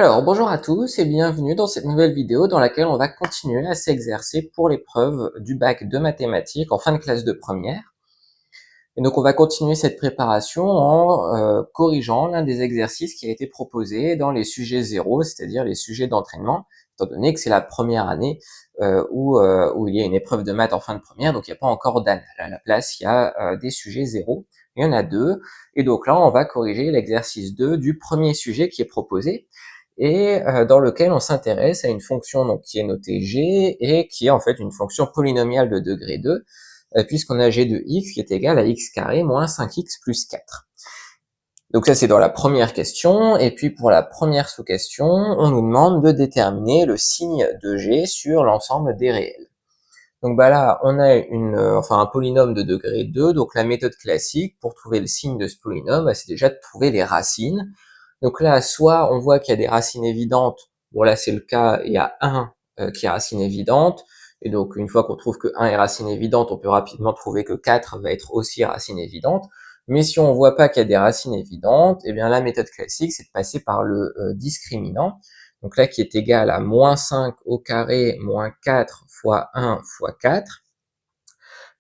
Alors, bonjour à tous et bienvenue dans cette nouvelle vidéo dans laquelle on va continuer à s'exercer pour l'épreuve du bac de mathématiques en fin de classe de première. Et donc, on va continuer cette préparation en corrigeant l'un des exercices qui a été proposé dans les sujets zéro, c'est-à-dire les sujets d'entraînement, étant donné que c'est la première année où il y a une épreuve de maths en fin de première, donc il n'y a pas encore d'année. À la place, il y a des sujets zéro, il y en a deux, et donc là, on va corriger l'exercice 2 du premier sujet qui est proposé, et dans lequel on s'intéresse à une fonction donc, qui est notée g, et qui est en fait une fonction polynomiale de degré 2, puisqu'on a g de x qui est égal à x carré moins 5x plus 4. Donc ça, c'est dans la première question. Et puis pour la première sous-question, on nous demande de déterminer le signe de g sur l'ensemble des réels. Donc bah là, on a un polynôme de degré 2. Donc la méthode classique pour trouver le signe de ce polynôme, bah, c'est déjà de trouver les racines. Donc là, soit on voit qu'il y a des racines évidentes. Bon là, c'est le cas, il y a 1 qui est racine évidente. Et donc, une fois qu'on trouve que 1 est racine évidente, on peut rapidement trouver que 4 va être aussi racine évidente. Mais si on voit pas qu'il y a des racines évidentes, eh bien la méthode classique, c'est de passer par le discriminant. Donc là, qui est égal à moins 5 au carré moins 4 fois 1 fois 4.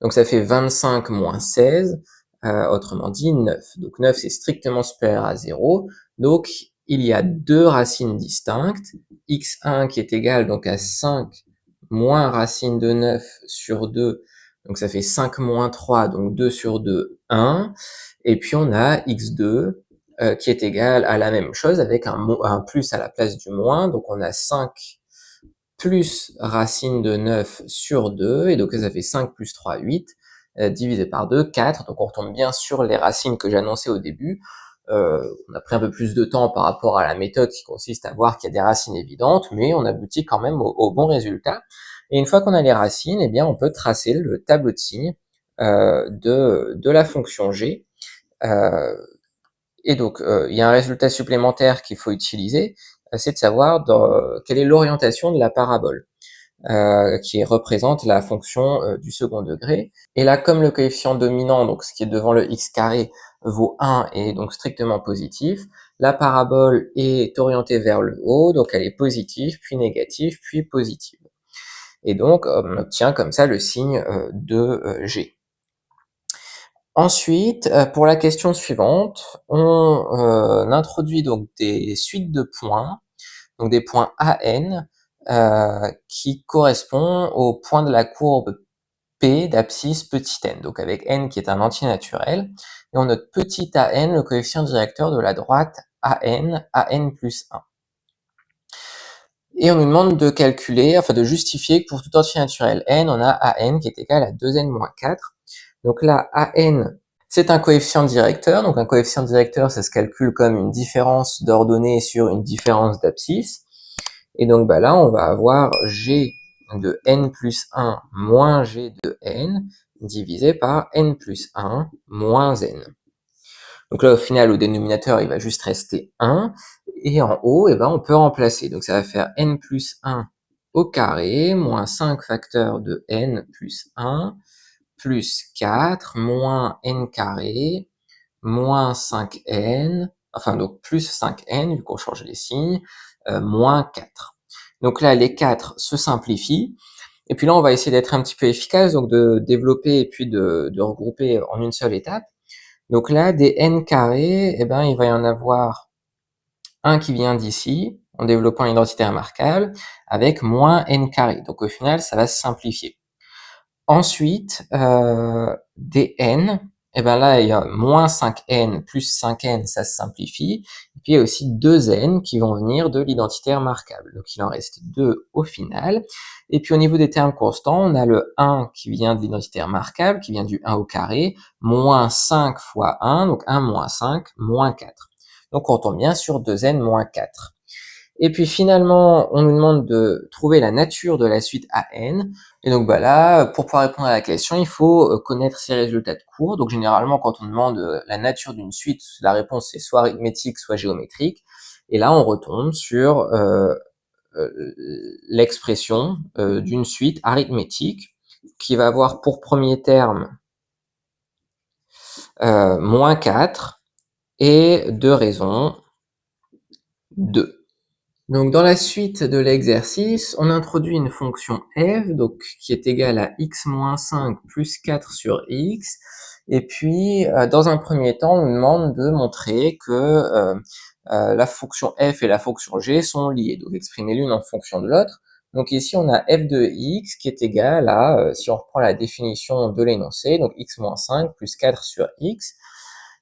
Donc ça fait 25 moins 16, autrement dit 9. Donc 9, c'est strictement supérieur à 0. Donc il y a deux racines distinctes, x1 qui est égal donc à 5 moins racine de 9 sur 2, donc ça fait 5 moins 3, donc 2 sur 2, 1. Et puis on a x2 qui est égal à la même chose avec un plus à la place du moins, donc on a 5 plus racine de 9 sur 2, et donc ça fait 5 plus 3, 8, divisé par 2, 4, donc on retombe bien sur les racines que j'annonçais au début. On a pris un peu plus de temps par rapport à la méthode qui consiste à voir qu'il y a des racines évidentes, mais on aboutit quand même au bon résultat. Et une fois qu'on a les racines, eh bien on peut tracer le tableau de signes de la fonction g. Et donc, il y a un résultat supplémentaire qu'il faut utiliser, c'est de savoir quelle est l'orientation de la parabole qui représente la fonction du second degré. Et là, comme le coefficient dominant, donc ce qui est devant le x carré, vaut 1 et est donc strictement positif, la parabole est orientée vers le haut, donc elle est positive, puis négative, puis positive. Et donc, on obtient comme ça le signe de G. Ensuite, pour la question suivante, on introduit donc des suites de points, donc des points AN, qui correspondent au point de la courbe P d'abscisse petit n, donc avec n qui est un entier naturel, et on note petit an le coefficient directeur de la droite an plus 1. Et on nous demande de calculer, enfin de justifier que pour tout entier naturel n, on a an qui est égal à 2n moins 4. Donc là, an, c'est un coefficient directeur, donc un coefficient directeur, ça se calcule comme une différence d'ordonnée sur une différence d'abscisse. Et donc bah là, on va avoir g de n plus 1 moins g de n divisé par n plus 1 moins n. Donc là, au final, au dénominateur, il va juste rester 1. Et en haut, eh ben, on peut remplacer. Donc ça va faire n plus 1 au carré moins 5 facteurs de n plus 1 plus 4 moins n carré moins 5n, enfin donc plus 5n, vu qu'on change les signes, moins 4. Donc là, les 4 se simplifient. Et puis là, on va essayer d'être un petit peu efficace, donc de développer et puis de regrouper en une seule étape. Donc là, des n carrés, eh ben, il va y en avoir un qui vient d'ici, en développant une identité remarquable, avec moins n carré. Donc au final, ça va se simplifier. Ensuite, des n, et ben là, il y a moins 5n plus 5n, ça se simplifie. Et puis il y a aussi 2n qui vont venir de l'identité remarquable. Donc il en reste 2 au final. Et puis au niveau des termes constants, on a le 1 qui vient de l'identité remarquable, qui vient du 1 au carré, moins 5 fois 1, donc 1 moins 5, moins 4. Donc on tombe bien sur 2n moins 4. Et puis finalement, on nous demande de trouver la nature de la suite AN. Et donc bah là, pour pouvoir répondre à la question, il faut connaître ses résultats de cours. Donc généralement, quand on demande la nature d'une suite, la réponse c'est soit arithmétique, soit géométrique. Et là, on retombe sur l'expression d'une suite arithmétique qui va avoir pour premier terme moins 4 et de raison 2. Donc dans la suite de l'exercice, on introduit une fonction f, donc qui est égale à x-5 plus 4 sur x, et puis dans un premier temps, on nous demande de montrer que la fonction f et la fonction g sont liées, donc exprimer l'une en fonction de l'autre. Donc ici, on a f de x qui est égal à, si on reprend la définition de l'énoncé, donc x-5 plus 4 sur x,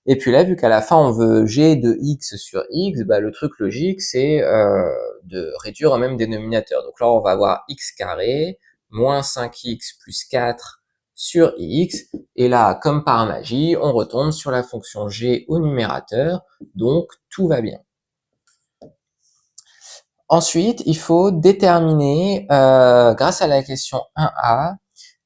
et puis là, vu qu'à la fin, on veut g de x sur x, bah, le truc logique, c'est de réduire au même dénominateur. Donc là, on va avoir x carré moins 5x plus 4 sur x. Et là, comme par magie, on retombe sur la fonction g au numérateur. Donc, tout va bien. Ensuite, il faut déterminer, grâce à la question 1a,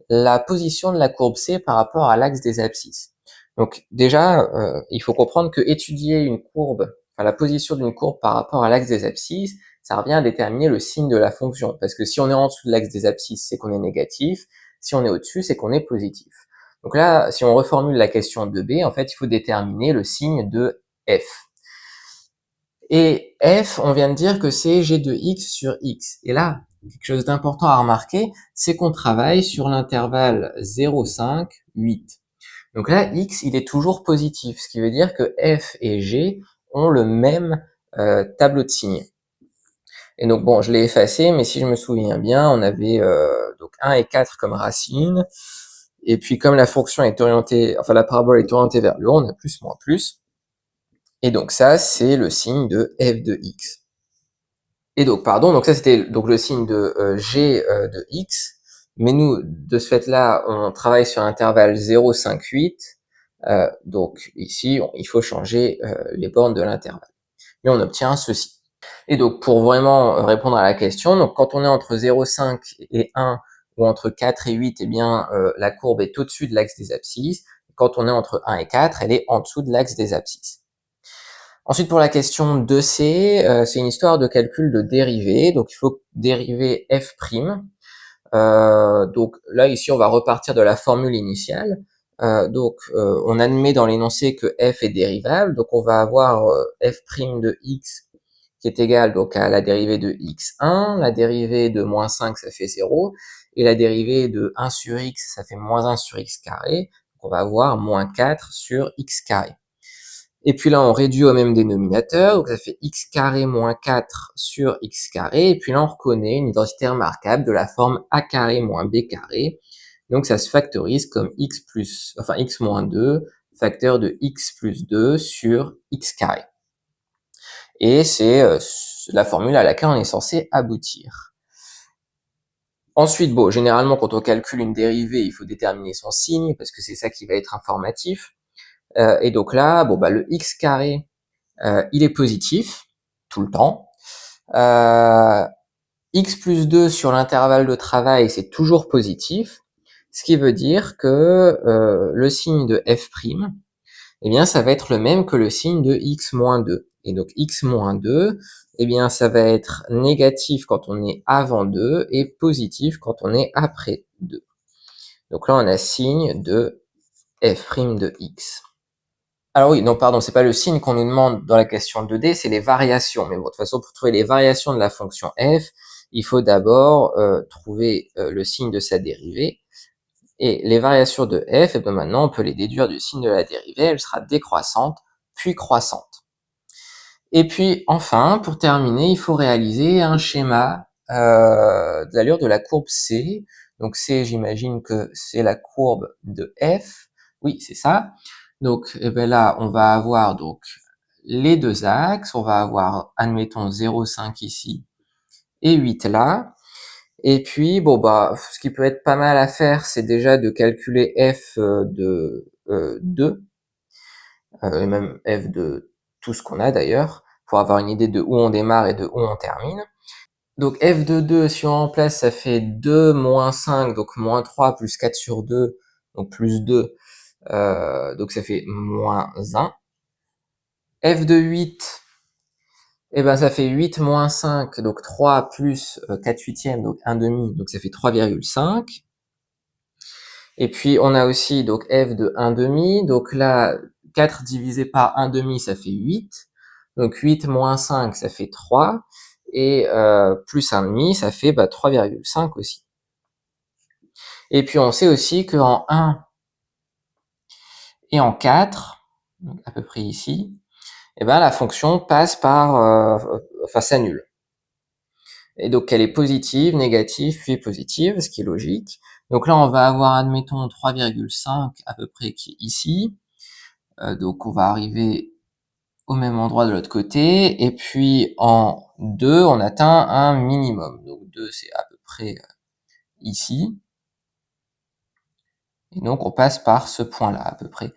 la position de la courbe C par rapport à l'axe des abscisses. Donc déjà, il faut comprendre que étudier une courbe, enfin la position d'une courbe par rapport à l'axe des abscisses, ça revient à déterminer le signe de la fonction. Parce que si on est en dessous de l'axe des abscisses, c'est qu'on est négatif. Si on est au-dessus, c'est qu'on est positif. Donc là, si on reformule la question 2b, en fait, il faut déterminer le signe de f. Et f, on vient de dire que c'est g de x sur x. Et là, quelque chose d'important à remarquer, c'est qu'on travaille sur l'intervalle 0, 5, 8. Donc là, x, il est toujours positif, ce qui veut dire que f et g ont le même tableau de signes. Et donc bon, je l'ai effacé, mais si je me souviens bien, on avait donc 1 et 4 comme racines, et puis comme la fonction est orientée, enfin la parabole est orientée vers le haut, on a plus, moins, plus. Et donc ça, c'est le signe de f de x. Et donc, pardon, donc ça c'était donc le signe de g de x, mais nous, de ce fait-là, on travaille sur l'intervalle 0, 5, 8, donc ici, il faut changer les bornes de l'intervalle. Mais on obtient ceci. Et donc, pour vraiment répondre à la question, donc quand on est entre 0, 5 et 1, ou entre 4 et 8, eh bien, la courbe est au-dessus de l'axe des abscisses. Quand on est entre 1 et 4, elle est en dessous de l'axe des abscisses. Ensuite, pour la question 2c, c'est une histoire de calcul de dérivée. Donc, il faut dériver f'. Donc là, ici, on va repartir de la formule initiale. On admet dans l'énoncé que f est dérivable. Donc, on va avoir f' de x qui est égal donc à la dérivée de x1, la dérivée de moins 5, ça fait 0, et la dérivée de 1 sur x, ça fait moins 1 sur x carré. Donc, on va avoir moins 4 sur x carré. Et puis là, on réduit au même dénominateur, donc ça fait x carré moins 4 sur x carré. Et puis là, on reconnaît une identité remarquable de la forme a carré moins b carré. Donc ça se factorise comme x moins 2, facteur de x plus 2 sur x carré. Et c'est la formule à laquelle on est censé aboutir. Ensuite, bon, généralement, quand on calcule une dérivée, il faut déterminer son signe, parce que c'est ça qui va être informatif. Et donc là, bon, bah, le x carré, il est positif tout le temps. X plus 2 sur l'intervalle de travail, c'est toujours positif, ce qui veut dire que le signe de f', eh bien, ça va être le même que le signe de x moins 2. Et donc x moins 2, eh bien, ça va être négatif quand on est avant 2 et positif quand on est après 2. Donc là, on a signe de f' de x. Alors oui, non, pardon, c'est pas le signe qu'on nous demande dans la question 2D, c'est les variations. Mais bon, de toute façon, pour trouver les variations de la fonction f, il faut d'abord trouver le signe de sa dérivée. Et les variations de f, et bien maintenant, on peut les déduire du signe de la dérivée. Elle sera décroissante, puis croissante. Et puis, enfin, pour terminer, il faut réaliser un schéma de l'allure de la courbe C. Donc C, j'imagine que c'est la courbe de f. Oui, c'est ça. Donc, eh ben là, on va avoir donc les deux axes. On va avoir, admettons, 0,5 ici et 8 là. Et puis, bon, bah, ce qui peut être pas mal à faire, c'est déjà de calculer f de 2, et même f de tout ce qu'on a d'ailleurs, pour avoir une idée de où on démarre et de où on termine. Donc f de 2, si on remplace, ça fait 2 moins 5, donc moins 3 plus 4 sur 2, donc plus 2, donc ça fait moins 1. F de 8, eh ben ça fait 8 moins 5, donc 3 plus 4 huitièmes, donc 1 demi, donc ça fait 3,5. Et puis on a aussi donc f de 1 demi, donc là 4 divisé par 1 demi, ça fait 8. Donc 8 moins 5, ça fait 3. et plus 1,5, ça fait 3,5 aussi. Et puis on sait aussi qu'en 1 et en 4, donc à peu près ici, et la fonction passe par, s'annule. Et donc elle est positive, négative, puis positive, ce qui est logique. Donc là, on va avoir, admettons, 3,5 à peu près qui est ici. Donc on va arriver au même endroit de l'autre côté. Et puis en 2, on atteint un minimum. Donc 2, c'est à peu près ici. Et donc on passe par ce point-là à peu près.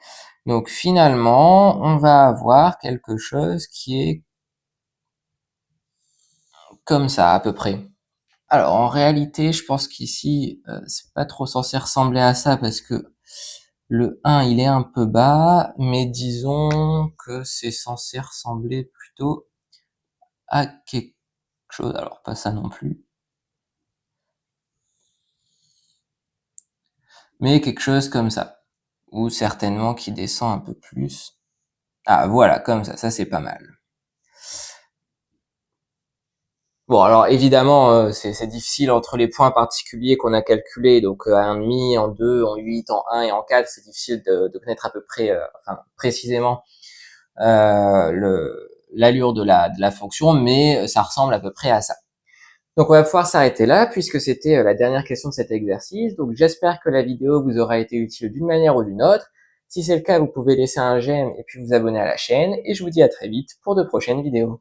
Donc finalement, on va avoir quelque chose qui est comme ça à peu près. Alors en réalité, je pense qu'ici, c'est pas trop censé ressembler à ça parce que le 1, il est un peu bas, mais disons que c'est censé ressembler plutôt à quelque chose. Alors pas ça non plus, mais quelque chose comme ça. Ou certainement qui descend un peu plus. Ah voilà, comme ça c'est pas mal. Bon, alors évidemment, c'est difficile entre les points particuliers qu'on a calculés, donc à 1,5, en 2, en 8, en 1 et en 4, c'est difficile de connaître à peu près, enfin précisément l'allure de la fonction, mais ça ressemble à peu près à ça. Donc on va pouvoir s'arrêter là puisque c'était la dernière question de cet exercice. Donc j'espère que la vidéo vous aura été utile d'une manière ou d'une autre. Si c'est le cas, vous pouvez laisser un j'aime et puis vous abonner à la chaîne. Et je vous dis à très vite pour de prochaines vidéos.